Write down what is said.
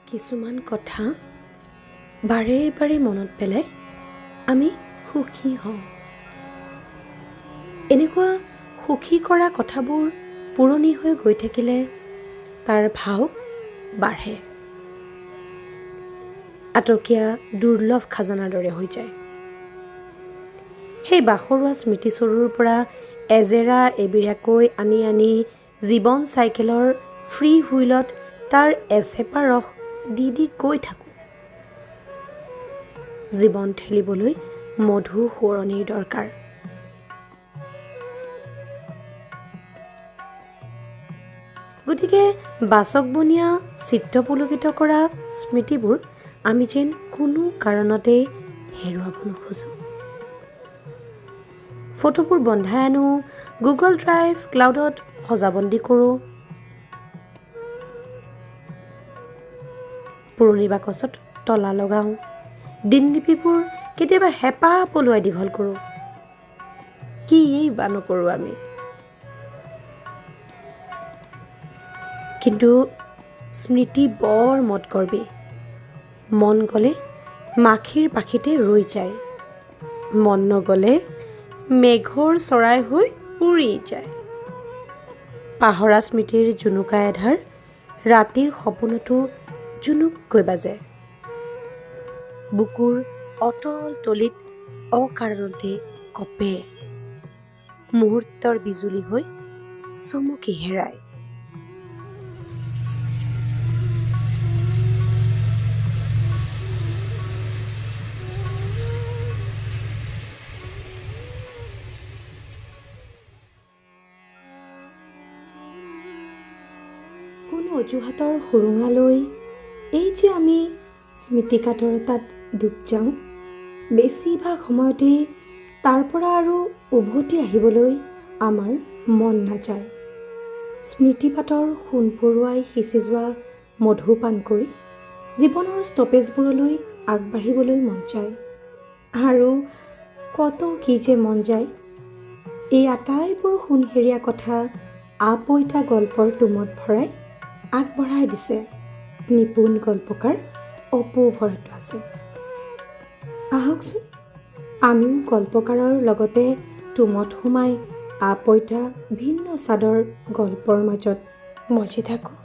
কিছুমান কথা বাৰে বাৰে মনত পেলাই আমি সুখী হওঁ। এনেকুৱা সুখী কৰা কথাবোৰ পুৰণি হৈ গৈ থাকিলে তাৰ ভাও বাঢ়ে, আটকীয়া দুৰ্লভ খাজানাৰ দৰে হৈ যায়। সেই বাসৰুৱা স্মৃতিচৰুৰ পৰা এজেৰা এবিৰাকৈ আনি আনি জীৱন চাইকেলৰ ফ্ৰী হুইলত তাৰ এচেপা ৰস দি দি গৈ থাকোঁ। জীৱন ঠেলিবলৈ মধু সোঁৱৰণিৰ দৰকাৰ। গতিকে বাচক বনীয়া চিত্ৰপুলকিত কৰা স্মৃতিবোৰ আমি যেন কোনো কাৰণতেই হেৰুৱাব নোখোজোঁ। ফটোবোৰ বন্ধাই আনো, গুগল ড্ৰাইভ ক্লাউডত সজাবন্দী কৰোঁ, পুৰণি বাকচত তলা লগাওঁ, দিনলিপিবোৰ কেতিয়াবা হেঁপাহ পলুৱাই দীঘল কৰোঁ। কি বা নকৰোঁ আমি। কিন্তু স্মৃতি বৰ মদগৰ্বী। মন গ'লে মাখিৰ পাখিতে ৰৈ যায়, মন নগ'লে মেঘৰ চৰাই হৈ উৰি যায়। পাহৰা স্মৃতিৰ জুনুকা এধাৰ ৰাতিৰ সপোনতো জুনুককৈ বাজে। বুকুৰ অতল তলিত অকাৰণতে কঁপে, মুহূৰ্তৰ বিজুলী হৈ চমকি হেৰায়। কোনো অজুহাতৰ সুৰুঙা লৈ এই যে আমি স্মৃতিকাতৰ তাত ডুব যাওঁ, বেছিভাগ সময়তেই তাৰ পৰা আৰু উভতি আহিবলৈ আমাৰ মন নাযায়। স্মৃতিপাতৰ সোণ পৰুৱাই সিঁচি যোৱা মধু পান কৰি জীৱনৰ ষ্টপেজবোৰলৈ আগবাঢ়িবলৈ মন যায়। আৰু কত কি যে মন যায়। এই আটাইবোৰ সোণহেৰীয়া কথা আপইতা গল্পৰ টোমত ভৰাই আগবঢ়াই দিছে নিপুণ গল্পকাৰ অপু ভৰদ্বাজে। আহকচোন আমিও গল্পকাৰৰ লগতে টোমত সোমাই আপইতা ভিন্ন স্বাদৰ গল্পৰ মাজত মজি থাকোঁ।